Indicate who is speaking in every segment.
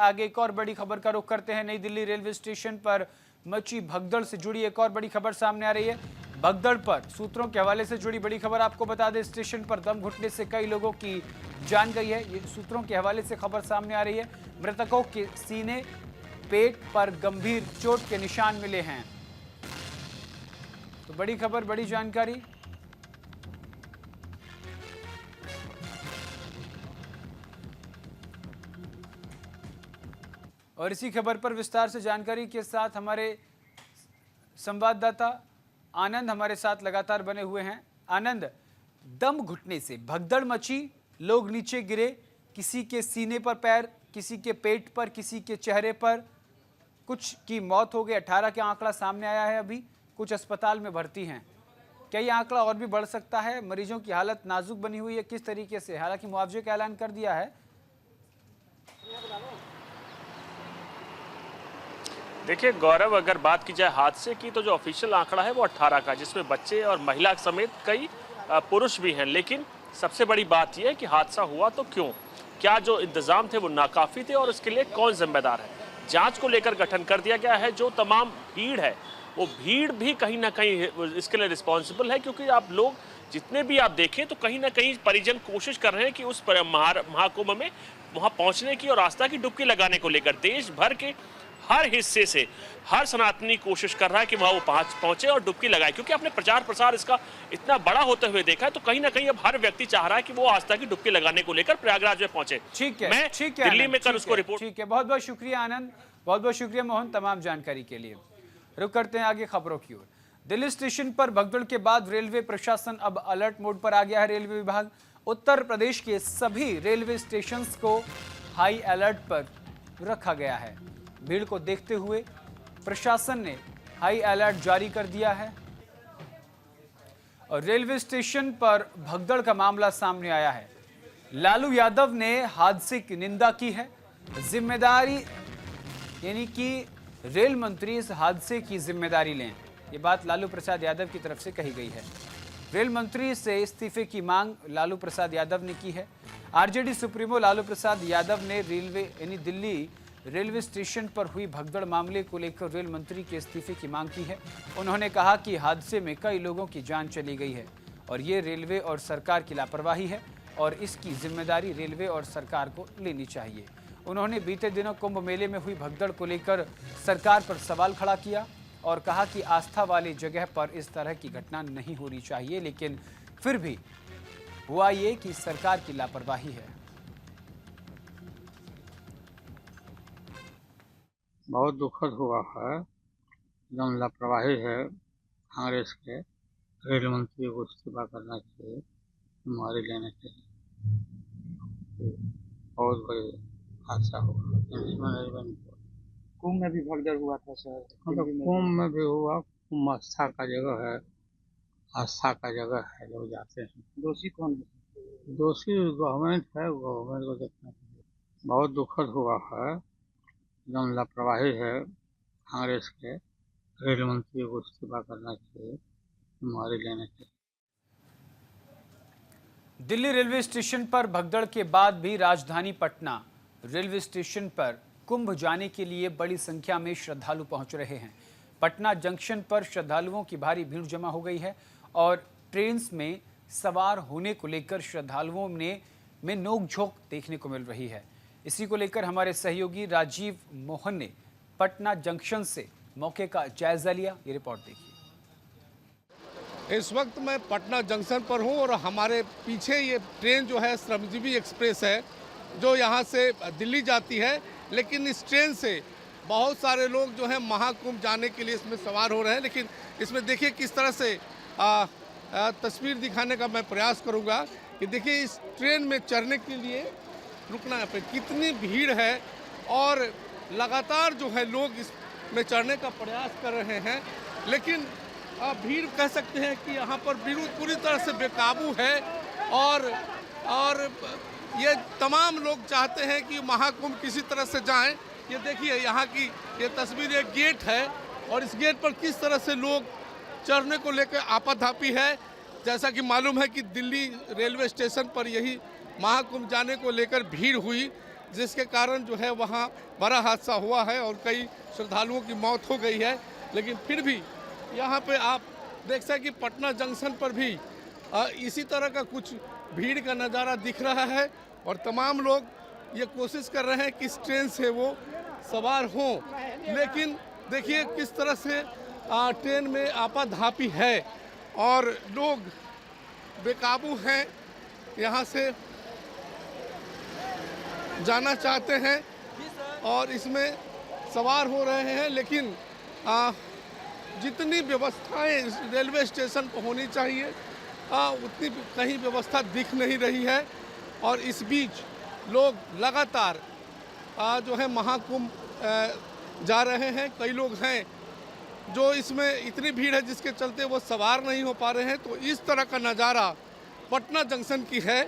Speaker 1: आगे एक और बड़ी खबर का रुख करते हैं। नई दिल्ली रेलवे स्टेशन पर मची भगदड़ से जुड़ी एक और बड़ी खबर सामने आ रही है। भगदड़ पर सूत्रों के हवाले से जुड़ी बड़ी खबर आपको बता दें, स्टेशन पर दम घुटने से कई लोगों की जान गई है। ये सूत्रों के हवाले से खबर सामने आ रही है। मृतकों के सीने, पेट पर गंभीर चोट के निशान मिले हैं। तो बड़ी खबर, बड़ी जानकारी। और इसी खबर पर विस्तार से जानकारी के साथ हमारे संवाददाता आनंद हमारे साथ लगातार बने हुए हैं। आनंद, दम घुटने से भगदड़ मची, लोग नीचे गिरे, किसी के सीने पर पैर, किसी के पेट पर, किसी के चेहरे पर, कुछ की मौत हो गई। 18 का आंकड़ा सामने आया है। अभी कुछ अस्पताल में भर्ती हैं। क्या ये आंकड़ा और भी बढ़ सकता है? मरीजों की हालत नाजुक बनी हुई है किस तरीके से? हालांकि मुआवजे का ऐलान कर दिया है।
Speaker 2: देखिए गौरव, अगर बात की जाए हादसे की तो जो ऑफिशियल आंकड़ा है वो 18 का, जिसमें बच्चे और महिला समेत कई पुरुष भी हैं। लेकिन सबसे बड़ी बात यह है कि हादसा हुआ तो क्यों, क्या जो इंतजाम थे वो नाकाफी थे और इसके लिए कौन जिम्मेदार है। जांच को लेकर गठन कर दिया गया है। जो तमाम भीड़ है वो भीड़ भी कहीं ना कहीं इसके लिए रिस्पॉन्सिबल है, क्योंकि आप लोग जितने भी आप देखें तो कहीं ना कहीं परिजन कोशिश कर रहे हैं कि उस महाकुंभ में वहां पहुंचने की और आस्था की डुबकी लगाने को लेकर देश भर के हर हिस्से से हर सनातनी कोशिश कर रहा है कि वहां वो पहुंचे और डुबकी लगाए, क्योंकि आपने प्रचार प्रसार इसका इतना बड़ा होते हुए देखा है। तो कहीं ना कहीं अब हर व्यक्ति चाह रहा है कि वो आस्था की डुबकी लगाने को लेकर प्रयागराज में पहुंचे।
Speaker 1: ठीक है,
Speaker 2: मैं दिल्ली में कर उसको रिपोर्ट।
Speaker 1: ठीक है, बहुत बहुत शुक्रिया आनंद, बहुत बहुत शुक्रिया मोहन तमाम जानकारी के लिए। रुक करते हैं आगे खबरों की ओर। दिल्ली स्टेशन पर भगदड़ के बाद रेलवे प्रशासन अब अलर्ट मोड पर आ गया है। रेलवे विभाग उत्तर प्रदेश के सभी रेलवे स्टेशन को हाई अलर्ट पर रखा गया है। भीड़ को देखते हुए प्रशासन ने हाई अलर्ट जारी कर दिया है और रेलवे स्टेशन पर भगदड़ का मामला सामने आया है। लालू यादव ने हादसे की निंदा की है। जिम्मेदारी यानी कि रेल मंत्री इस हादसे की जिम्मेदारी लें, ये बात लालू प्रसाद यादव की तरफ से कही गई है। रेल मंत्री से इस्तीफे की मांग लालू प्रसाद यादव ने की है। आरजेडी सुप्रीमो लालू प्रसाद यादव ने रेलवे यानी दिल्ली रेलवे स्टेशन पर हुई भगदड़ मामले को लेकर रेल मंत्री के इस्तीफे की मांग की है। उन्होंने कहा कि हादसे में कई लोगों की जान चली गई है और ये रेलवे और सरकार की लापरवाही है और इसकी जिम्मेदारी रेलवे और सरकार को लेनी चाहिए। उन्होंने बीते दिनों कुंभ मेले में हुई भगदड़ को लेकर सरकार पर सवाल खड़ा किया और कहा कि आस्था वाली जगह पर इस तरह की घटना नहीं होनी चाहिए, लेकिन फिर भी हुआ ये कि सरकार की लापरवाही है।
Speaker 3: बहुत दुखद हुआ है, एकदम लापरवाही है कांग्रेस के। रेल मंत्री को इस्तीफा करना चाहिए, जिम्मेदारी लेना चाहिए। बहुत बड़ी हादसा हुआ।
Speaker 4: कुंभ में भी भगदड़ हुआ था सर।
Speaker 3: कुंभ में भी हुआ। कुंभ आस्था का जगह है, आस्था का जगह है, लोग जाते हैं।
Speaker 4: दोषी कौन है?
Speaker 3: दोषी गवर्नमेंट है, गवर्नमेंट को देखना चाहिए। बहुत दुखद हुआ है, एकदम लापरवाही है कांग्रेस के। रेल मंत्री को इस्तीफा करना चाहिए, जिम्मेदारी लेना चाहिए।
Speaker 1: दिल्ली रेलवे स्टेशन पर भगदड़ के बाद भी राजधानी पटना रेलवे स्टेशन पर कुंभ जाने के लिए बड़ी संख्या में श्रद्धालु पहुंच रहे हैं। पटना जंक्शन पर श्रद्धालुओं की भारी भीड़ जमा हो गई है और ट्रेन में सवार होने को लेकर श्रद्धालुओं में नोकझोंक देखने को मिल रही है। इसी को लेकर हमारे सहयोगी राजीव मोहन ने पटना जंक्शन से मौके का जायजा लिया। ये रिपोर्ट देखिए।
Speaker 5: इस वक्त मैं पटना जंक्शन पर हूं और हमारे पीछे ये ट्रेन जो है श्रमजीवी एक्सप्रेस है, जो यहां से दिल्ली जाती है। लेकिन इस ट्रेन से बहुत सारे लोग जो हैं महाकुंभ जाने के लिए इसमें सवार हो रहे हैं। लेकिन इसमें देखिए किस तरह से तस्वीर दिखाने का मैं प्रयास करूंगा कि देखिए इस ट्रेन में चढ़ने के लिए रुकना है पे कितनी भीड़ है और लगातार जो है लोग इसमें चढ़ने का प्रयास कर रहे हैं। लेकिन भीड़ कह सकते हैं कि यहाँ पर भीड़ पूरी तरह से बेकाबू है और ये तमाम लोग चाहते हैं कि महाकुंभ किसी तरह से जाएं। ये देखिए यहाँ की ये तस्वीर, एक गेट है और इस गेट पर किस तरह से लोग चढ़ने को लेकर आपाधापी है। जैसा कि मालूम है कि दिल्ली रेलवे स्टेशन पर यही महाकुंभ जाने को लेकर भीड़ हुई, जिसके कारण जो है वहाँ बड़ा हादसा हुआ है और कई श्रद्धालुओं की मौत हो गई है। लेकिन फिर भी यहाँ पे आप देख सकते हैं कि पटना जंक्शन पर भी इसी तरह का कुछ भीड़ का नज़ारा दिख रहा है और तमाम लोग ये कोशिश कर रहे हैं कि इस ट्रेन से वो सवार हों। लेकिन देखिए किस तरह से ट्रेन में आपाधापी है और लोग बेकाबू हैं, यहाँ से जाना चाहते हैं और इसमें सवार हो रहे हैं। लेकिन जितनी व्यवस्थाएं रेलवे स्टेशन पर होनी चाहिए उतनी कहीं व्यवस्था दिख नहीं रही है और इस बीच लोग लगातार जो है महाकुंभ जा रहे हैं। कई लोग हैं जो इसमें इतनी भीड़ है जिसके चलते वो सवार नहीं हो पा रहे हैं। तो इस तरह का नज़ारा पटना जंक्शन की है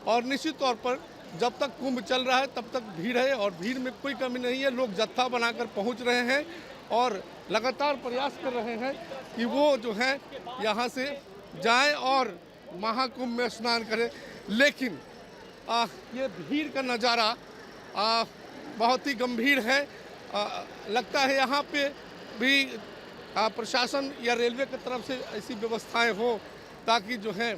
Speaker 5: और निश्चित तौर पर जब तक कुंभ चल रहा है तब तक भीड़ है और भीड़ में कोई कमी नहीं है। लोग जत्था बनाकर पहुंच रहे हैं और लगातार प्रयास कर रहे हैं कि वो जो है यहाँ से जाएं और महाकुंभ में स्नान करें। लेकिन ये भीड़ का नज़ारा बहुत ही गंभीर है। लगता है यहाँ पे भी प्रशासन या रेलवे की तरफ से ऐसी व्यवस्थाएं हो ताकि जो है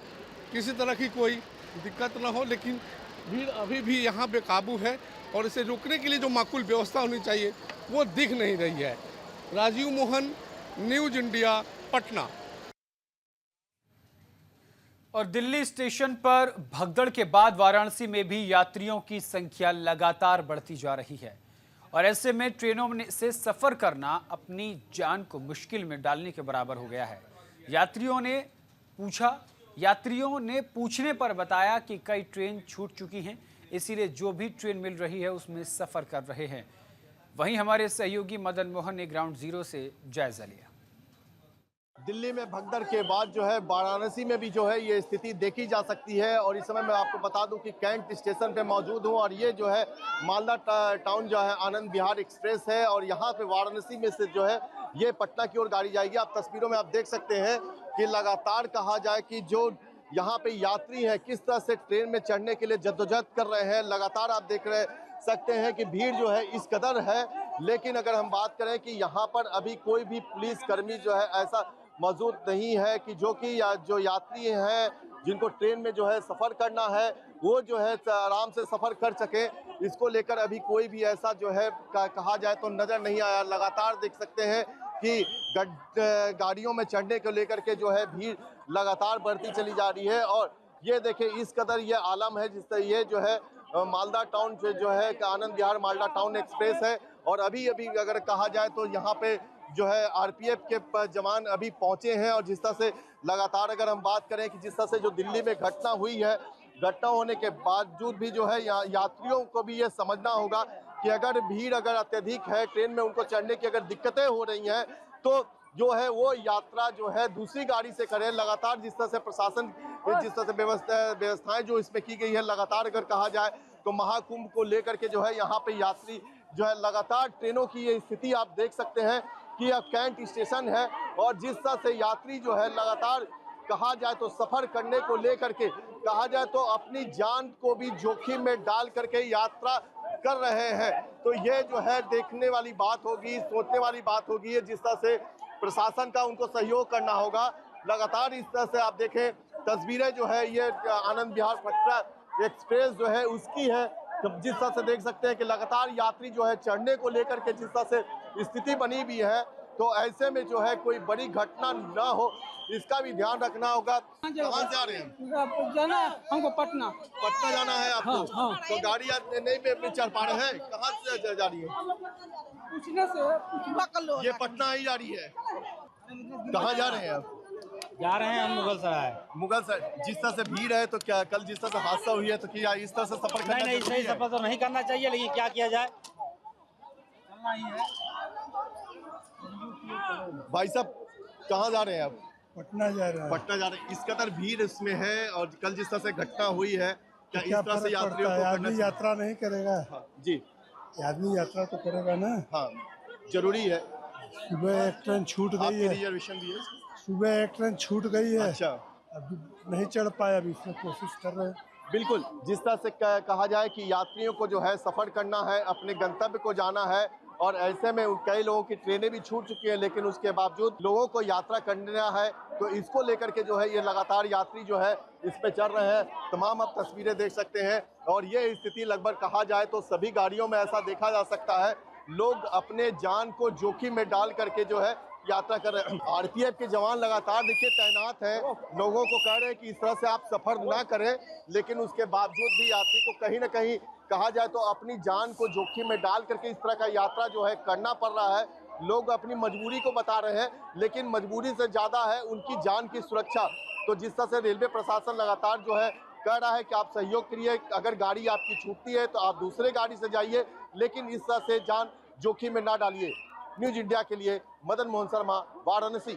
Speaker 5: किसी तरह की कोई दिक्कत ना हो। लेकिन भीड़ अभी भी यहाँ बेकाबू है और इसे रोकने के लिए जो माकूल व्यवस्था होनी चाहिए वो दिख नहीं रही है। Rajiv Mohan, news India, Patna.
Speaker 1: और दिल्ली स्टेशन पर भगदड़ के बाद वाराणसी में भी यात्रियों की संख्या लगातार बढ़ती जा रही है और ऐसे में ट्रेनों से सफर करना अपनी जान को मुश्किल में डालने के बराबर हो गया है। यात्रियों ने पूछने पर बताया कि कई ट्रेन छूट चुकी हैं, इसीलिए जो भी ट्रेन मिल रही है उसमें सफर कर रहे हैं। वहीं हमारे सहयोगी मदन मोहन ने ग्राउंड जीरो से जायजा लिया।
Speaker 6: दिल्ली में भगदड़ के बाद जो है वाराणसी में भी जो है ये स्थिति देखी जा सकती है और इस समय मैं आपको बता दूं कि कैंट स्टेशन पे मौजूद हूं और ये जो है मालदा टाउन जो है आनंद विहार एक्सप्रेस है और यहाँ पे वाराणसी में से जो है ये पटना की ओर गाड़ी जाएगी। आप तस्वीरों में आप देख सकते हैं कि लगातार कहा जाए कि जो यहाँ पे यात्री हैं किस तरह से ट्रेन में चढ़ने के लिए जद्दोजहद कर रहे हैं। लगातार आप देख सकते हैं कि भीड़ जो है इस कदर है। लेकिन अगर हम बात करें कि यहाँ पर अभी कोई भी पुलिसकर्मी जो है ऐसा मौजूद नहीं है कि जो यात्री हैं जिनको ट्रेन में जो है सफ़र करना है वो जो है आराम से सफ़र कर सके। इसको लेकर अभी कोई भी ऐसा जो है कहा जाए तो नज़र नहीं आया। लगातार देख सकते हैं कि गाड़ियों में चढ़ने को लेकर के जो है भीड़ लगातार बढ़ती चली जा रही है और ये देखें इस कदर ये आलम है जिस तरह ये जो है मालदा टाउन जो है आनंद विहार मालदा टाउन एक्सप्रेस है और अभी अगर कहा जाए तो यहाँ पे जो है आरपीएफ के जवान अभी पहुंचे हैं और जिस तरह से लगातार अगर हम बात करें कि जिस तरह से जो दिल्ली में घटना हुई है, घटना होने के बावजूद भी जो है यात्रियों को भी ये समझना होगा कि अगर भीड़ अगर अत्यधिक है ट्रेन में उनको चढ़ने की अगर दिक्कतें हो रही हैं तो जो है वो यात्रा जो है दूसरी गाड़ी से करें। लगातार जिस तरह से प्रशासन जिस तरह से व्यवस्थाएं जो इसमें की गई है लगातार अगर कहा जाए तो महाकुंभ को लेकर के जो है यहाँ पे यात्री जो है लगातार ट्रेनों की ये स्थिति आप देख सकते हैं कि यह कैंट स्टेशन है और जिस तरह से यात्री जो है लगातार कहा जाए तो सफर करने को लेकर के कहा जाए तो अपनी जान को भी जोखिम में डाल करके यात्रा कर रहे हैं। तो ये जो है देखने वाली बात होगी, सोचने वाली बात होगी जिस तरह से प्रशासन का उनको सहयोग करना होगा। लगातार इस तरह से आप देखें तस्वीरें जो है ये आनंद विहार पटना एक्सप्रेस जो है उसकी है। जिस तरह से देख सकते हैं कि लगातार यात्री जो है चढ़ने को लेकर के जिस तरह से स्थिति बनी हुई है तो ऐसे में जो है कोई बड़ी घटना ना हो इसका भी ध्यान रखना होगा। कहाँ जा रहे हैं?
Speaker 7: जाना हमको पटना
Speaker 6: जाना है आपको?
Speaker 7: हाँ।
Speaker 6: तो गाड़ी नहीं चढ़ पा रहे हैं, कहाँ से जा रही है?
Speaker 7: पूछने से
Speaker 6: ये पटना ही जा रही है। कहाँ जा रहे हैं आप?
Speaker 4: जा रहे हैं हम मुगल सराय।
Speaker 6: जिस तरह से भीड़ है तो क्या कल जिस तरह से हादसा हुई है तो क्या इस तरह से सफर करना
Speaker 4: नहीं सही सफर तो नहीं करना चाहिए, लेकिन क्या किया जाए, चलना ही है।
Speaker 6: भाई साहब कहाँ जा रहे हैं आप?
Speaker 8: पटना जा रहे हैं।
Speaker 6: इस कदर भीड़ इसमें है और कल जिस तरह से घटना हुई है क्या इस तरह से यात्रियों को
Speaker 8: आदमी यात्रा नहीं करेगा?
Speaker 6: हाँ, जी
Speaker 8: आदमी यात्रा तो करेगा ना।
Speaker 6: हाँ जरूरी है।
Speaker 8: सुबह एक ट्रेन छूट गई है।
Speaker 6: रिजर्वेशन भी है।
Speaker 8: सुबह एक ट्रेन छूट गई है।
Speaker 6: अच्छा
Speaker 8: अभी नहीं चढ़ पाया, अभी इसमें कोशिश कर रहे हैं।
Speaker 6: बिल्कुल, जिस तरह से कहा जाए कि यात्रियों को जो है सफर करना है, अपने गंतव्य को जाना है और ऐसे में कई लोगों की ट्रेनें भी छूट चुकी हैं, लेकिन उसके बावजूद लोगों को यात्रा करना है, तो इसको लेकर के जो है ये लगातार यात्री जो है इस पे चल रहे हैं। तमाम आप तस्वीरें देख सकते हैं और ये स्थिति लगभग कहा जाए तो सभी गाड़ियों में ऐसा देखा जा सकता है। लोग अपने जान को जोखिम में डाल करके जो है यात्रा कर रहे हैं। आरपीएफ के जवान लगातार देखिए तैनात हैं, लोगों को कह रहे हैं कि इस तरह से आप सफर ना करें, लेकिन उसके बावजूद भी यात्री को कहीं ना कहीं कहा जाए तो अपनी जान को जोखिम में डाल करके इस तरह का यात्रा जो है करना पड़ रहा है। लोग अपनी मजबूरी को बता रहे हैं, लेकिन मजबूरी से ज्यादा है उनकी जान की सुरक्षा। तो जिस तरह से रेलवे प्रशासन लगातार जो है कह रहा है कि आप सहयोग करिए, अगर गाड़ी आपकी छूटती है तो आप दूसरे गाड़ी से जाइए, लेकिन इस तरह से जान जोखिम में ना डालिए। न्यूज इंडिया के लिए मदन मोहन शर्मा, वाराणसी।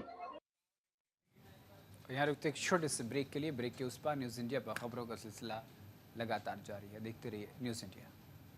Speaker 1: यहाँ रुकते एक छोटे से ब्रेक के लिए। ब्रेक के उस पार न्यूज़ इंडिया पर खबरों का सिलसिला लगातार जारी है। देखते रहिए न्यूज़ इंडिया।